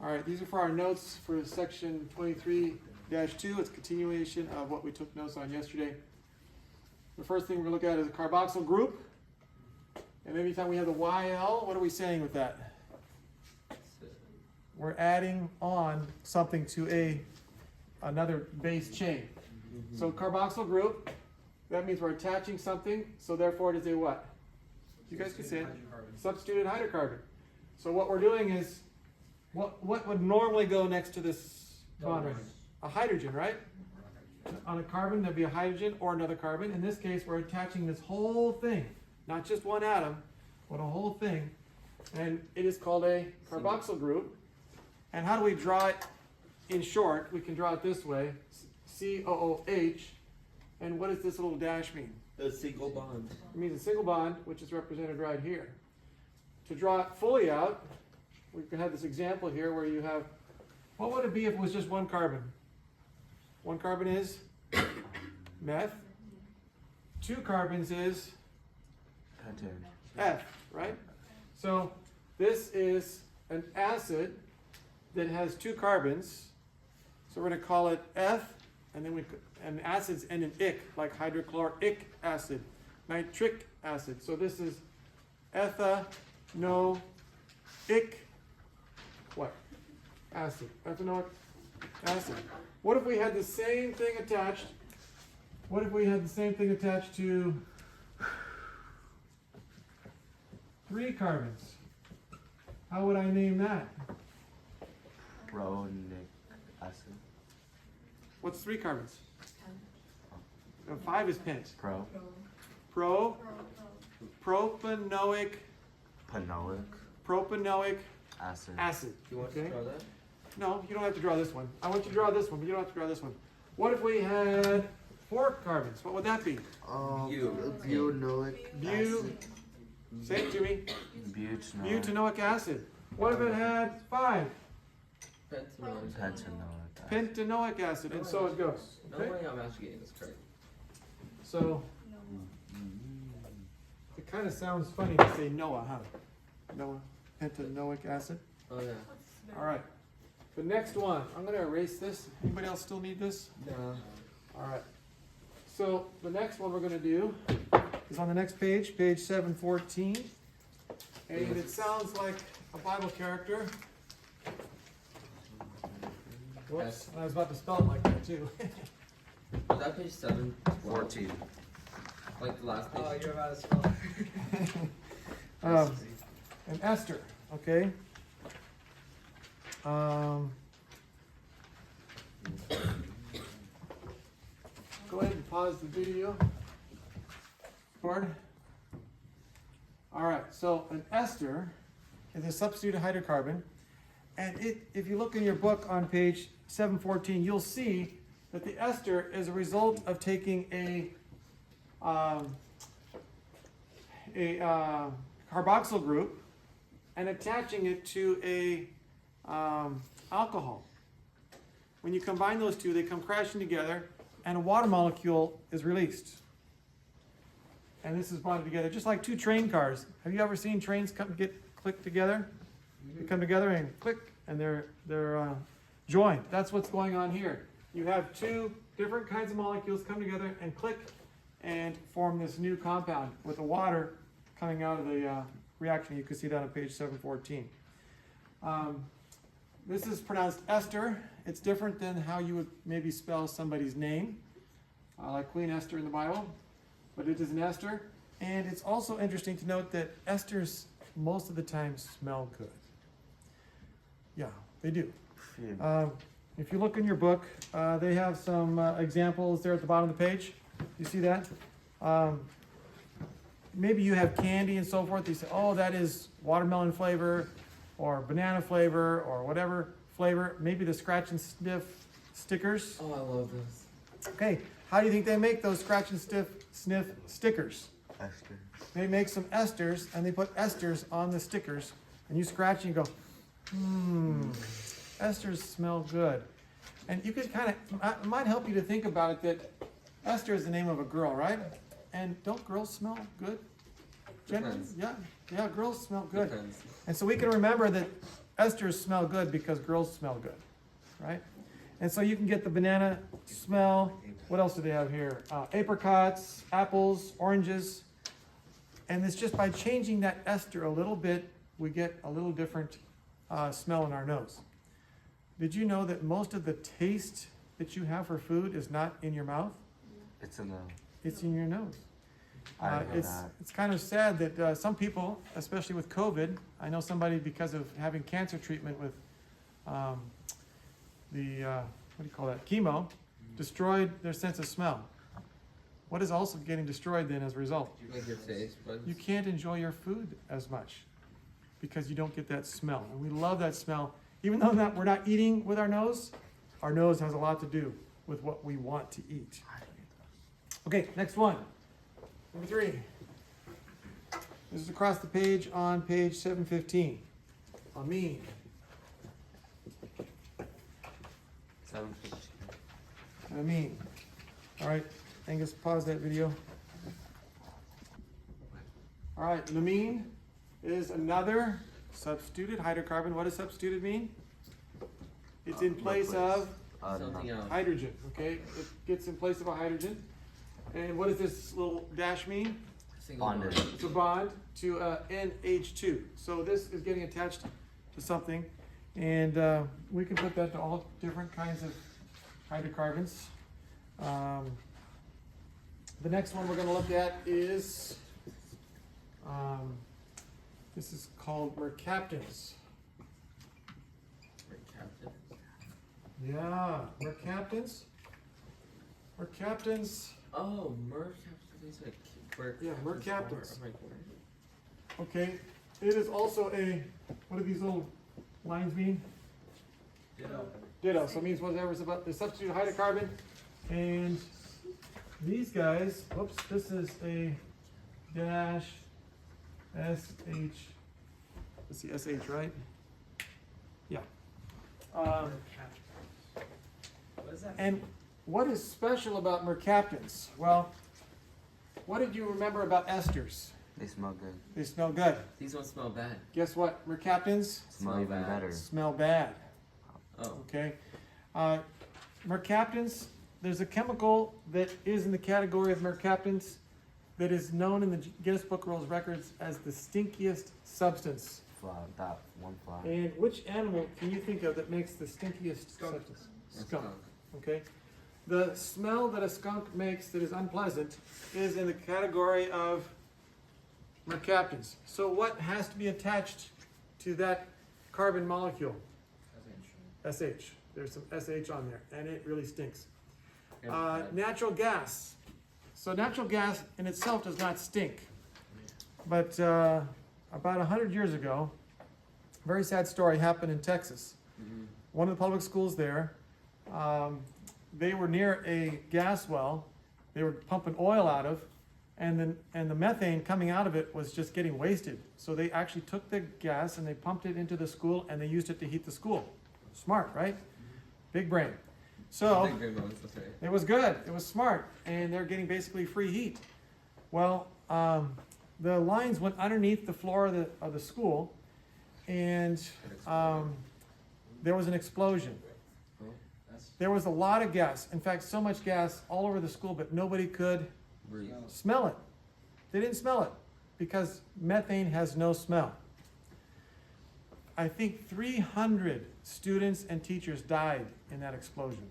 All right, these are for our notes for section 23-2. It's a continuation of what we took notes on yesterday. The first thing we're going to look at is a carboxyl group. And anytime we have the YL, what are we saying with that? We're adding on something to another base chain. So carboxyl group, that means we're attaching something, so therefore it is a what? You guys can say it. Substituted hydrocarbon. So what we're doing is, what would normally go next to this bond right here? A hydrogen, right? On a carbon, there'd be a hydrogen or another carbon. In this case, we're attaching this whole thing, not just one atom, but a whole thing. And it is called a carboxyl group. And how do we draw it in short? We can draw it this way, COOH. And what does this little dash mean? A single bond. It means a single bond, which is represented right here. To draw it fully out, we can have this example here where you have, what would it be if it was just one carbon? One carbon is meth. Two carbons is F, right? So this is an acid that has two carbons. So we're going to call it F, and then and acids end in ic, like hydrochloric acid, nitric acid. So this is ethanoic what? Acid. Ethanoic acid. What if we had the same thing attached? What if we had the same thing attached to 3 carbons? How would I name that? Pronic acid. What's 3 carbons? 5 is pent. Propanoic acid. You want to draw that? No, you don't have to draw this one. I want you to draw this one, but you don't have to draw this one. What if we had 4 carbons? What would that be? Butynoic acid. Say it to me. Butanoic. Butanoic acid. What if it had 5? Pentanoic acid, and so it goes. Okay? No way I'm actually getting this correct. So it kind of sounds funny to say Noah, huh? Noah, pentanoic acid. Oh yeah. All right. The next one, I'm going to erase this. Anybody else still need this? No. All right. So the next one we're going to do is on the next page, page 714. And it sounds like a Bible character. Whoops, I was about to spell it like that too. Was that page 714? Like the last page? Oh, you're about to spell. And Esther, okay? Go ahead and pause the video. Record. All right, so an ester is a substituted hydrocarbon. And if you look in your book on page 714, you'll see that the ester is a result of taking a carboxyl group and attaching it to a alcohol. When you combine those two, they come crashing together, and a water molecule is released. And this is bonded together, just like 2 train cars. Have you ever seen trains click together? They come together and click, and they're joined. That's what's going on here. You have 2 different kinds of molecules come together and click and form this new compound with the water coming out of the reaction. You can see that on page 714. This is pronounced Esther. It's different than how you would maybe spell somebody's name, like Queen Esther in the Bible, but it is an Esther. And it's also interesting to note that esters most of the time smell good. Yeah, they do. If you look in your book, they have some examples there at the bottom of the page. You see that? Maybe you have candy and so forth. You say, oh, that is watermelon flavor or banana flavor or whatever flavor. Maybe the scratch and sniff stickers. Oh, I love this. Okay, how do you think they make those scratch and sniff stickers? Ester. They make some esters, and they put esters on the stickers, and you scratch and you go, esters smell good. And you could it might help you to think about it that Esther is the name of a girl, right? And don't girls smell good? Generally, Depends. yeah, girls smell good. Depends. And so we can remember that esters smell good because girls smell good, right? And so you can get the banana smell. What else do they have here? Apricots, apples, oranges. And it's just by changing that ester a little bit, we get a little different smell in our nose. Did you know that most of the taste that you have for food is not in your mouth? It's in the. It's in your nose. I didn't know that. It's kind of sad that some people, especially with COVID, I know somebody because of having cancer treatment with what do you call that, chemo, destroyed their sense of smell. What is also getting destroyed then as a result? Like your taste buds. You can't enjoy your food as much because you don't get that smell. And we love that smell. Even though we're not eating with our nose has a lot to do with what we want to eat. Okay, next one. Number 3. This is across the page on page 715. Amin. 7:15. Amin. All right, Angus, pause that video. All right, lamine is another substituted hydrocarbon. What does substituted mean? It's in place of Something else. hydrogen, okay? It gets in place of a hydrogen. And what does this little dash mean? Single Bonded. bond. It's a bond to NH2. So this is getting attached to something. And we can put that to all different kinds of hydrocarbons. The next one we're going to look at is, this is called mercaptans. Captain. Yeah, mercaptans. Mercaptans. Oh, mercaptans. Like Yeah, mercaptans. I'm like, where? Okay, it is also a, what do these little lines mean? Ditto, so it means whatever's about the substitute hydrocarbon. And these guys, whoops, this is a dash SH, let's see, SH, right? Yeah. And what is special about mercaptans? Well, what did you remember about esters? They smell good. They smell good. These don't smell bad. Guess what? Mercaptans Smell even bad. better. smell bad. Oh. Okay. Mercaptans, there's a chemical that is in the category of mercaptans that is known in the Guinness Book of World Records as the stinkiest substance. Fly, that one fly. And which animal can you think of that makes the stinkiest substance? Skunk. Okay. The smell that a skunk makes that is unpleasant is in the category of mercaptans. So what has to be attached to that carbon molecule? SH. There's some SH on there, and it really stinks. Natural gas. So natural gas in itself does not stink. But about 100 years ago, a very sad story happened in Texas. Mm-hmm. One of the public schools there, they were near a gas well. They were pumping oil out of, and the methane coming out of it was just getting wasted. So they actually took the gas and they pumped it into the school, and they used it to heat the school. Smart, right? Big brain. So Big green ones, that's right. it was good. It was smart, and they're getting basically free heat. Well, the lines went underneath the floor of the school, and there was an explosion. There was a lot of gas. In fact, so much gas all over the school, but nobody could Breathe. smell it. They didn't smell it because methane has no smell. I think 300 students and teachers died in that explosion.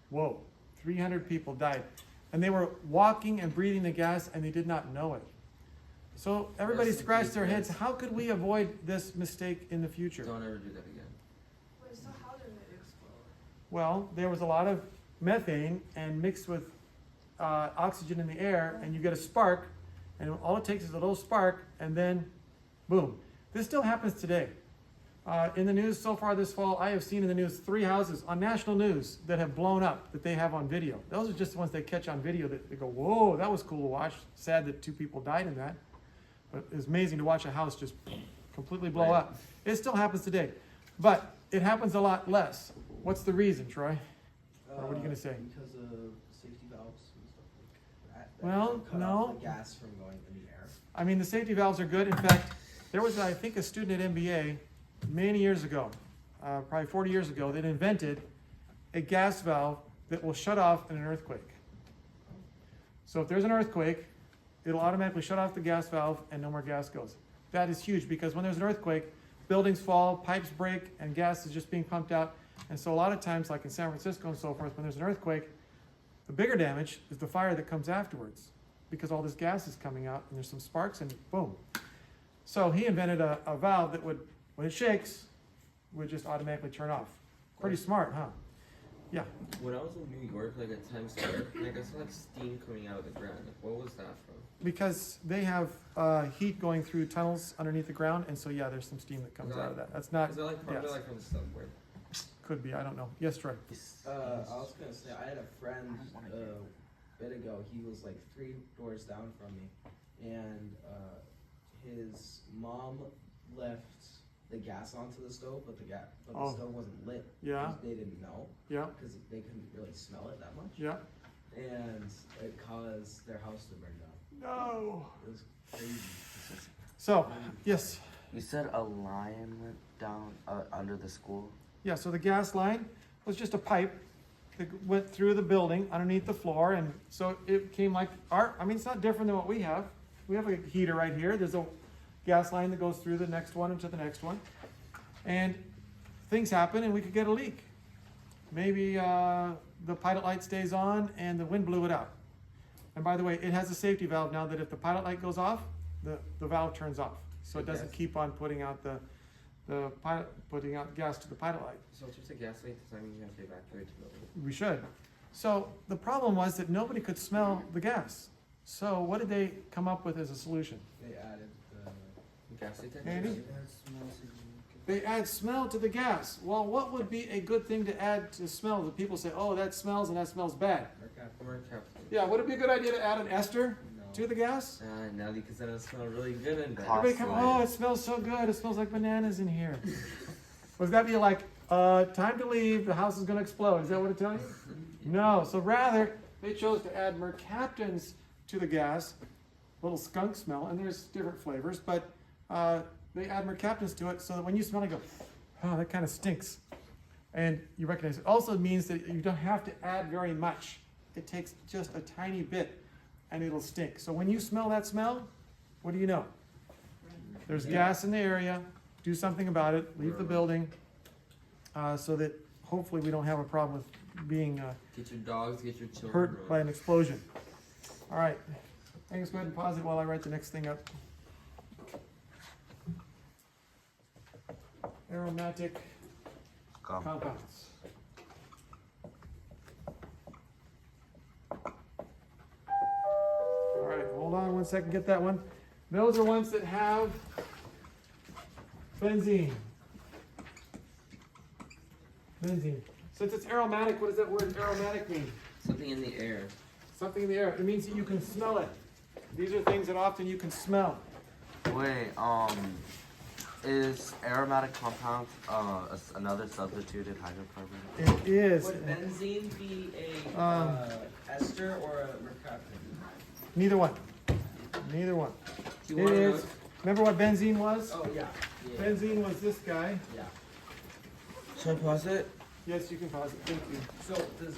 Whoa, 300 people died. And they were walking and breathing the gas, and they did not know it. So everybody Rest in scratched peace, their heads. guys. How could we avoid this mistake in the future? Don't ever do that again. Wait, so how did it explode? Well, there was a lot of methane and mixed with oxygen in the air, and you get a spark, and all it takes is a little spark, and then boom. This still happens today. In the news so far this fall, I have seen in the news 3 houses on national news that have blown up that they have on video. Those are just the ones they catch on video that they go, whoa, that was cool to watch. Sad that 2 people died in that. But it's amazing to watch a house just completely blow Right. up. It still happens today. But it happens a lot less. What's the reason, Troy? Or what are you gonna say? Because of safety valves and stuff like that. Well, Cut no. off the gas from going in the air. I mean, the safety valves are good. In fact, There was, I think, a student at MBA many years ago, probably 40 years ago, that invented a gas valve that will shut off in an earthquake. So if there's an earthquake, it'll automatically shut off the gas valve and no more gas goes. That is huge because when there's an earthquake, buildings fall, pipes break, and gas is just being pumped out. And so a lot of times, like in San Francisco and so forth, when there's an earthquake, the bigger damage is the fire that comes afterwards because all this gas is coming out and there's some sparks and boom. So he invented a valve that would, when it shakes, would just automatically turn off. Pretty smart, huh? Yeah. When I was in New York, like at Times Square, like I saw like steam coming out of the ground. Like, what was that from? Because they have heat going through tunnels underneath the ground, and so yeah, there's some steam that comes out of that. That's not, Is that like probably yes. like from the subway? Could be, I don't know. Yes, Troy. I was gonna say, I had a friend a bit ago, he was like 3 doors down from me, and his mom left the gas onto the stove, but the Oh. stove wasn't lit. Yeah. 'Cause they didn't know, Yeah, because they couldn't really smell it that much, yeah. and it caused their house to burn down. No. It was crazy. So, yes. You said a lion went down under the school? Yeah, so the gas line was just a pipe that went through the building underneath the floor, and so it came like I mean, it's not different than what we have. We have a heater right here. There's a gas line that goes through the next one and to the next one. And things happen and we could get a leak. Maybe the pilot light stays on and the wind blew it out. And by the way, it has a safety valve now that if the pilot light goes off, the valve turns off. So it doesn't keep on putting out putting out gas to the pilot light. So if there's a gas leak, does that mean you have to evacuate the building? We should. So the problem was that nobody could smell the gas. So what did they come up with as a solution? They added Gas detector? Andy? They add smell to the gas. Well, what would be a good thing to add to smell? The people say, oh, that smells and that smells bad. Mercaptan. Yeah, would it be a good idea to add an ester no. to the gas? Now because then it smells really good and bad. Everybody come, oh, it smells so good. It smells like bananas in here. Would that be like, time to leave, the house is gonna explode? Is that what it tells you? No, so rather, they chose to add mercaptans to the gas, little skunk smell, and there's different flavors, but they add mercaptans to it so that when you smell it, you go, oh, that kind of stinks. And you recognize it. Also means that you don't have to add very much. It takes just a tiny bit and it'll stink. So when you smell that smell, what do you know? There's gas in the area. Do something about it. Leave the building so that hopefully we don't have a problem with being Get your dogs, get your children. hurt by an explosion. All right. Angus, go ahead and pause it while I write the next thing up. Aromatic compounds. All right, hold on 1 second, get that one. Those are ones that have benzene. Benzene. Since it's aromatic, what does that word aromatic mean? Something in the air. Something in the air. It means that you can smell it. These are things that often you can smell. Wait, is aromatic compound another substituted hydrocarbon? It is. Would benzene be a ester or a mercaptan? Neither one. Neither one. Do you It want to is. know? Remember what benzene was? Oh yeah. Benzene was this guy. Yeah. Should I pause it? Yes, you can pause it. Thank you. So does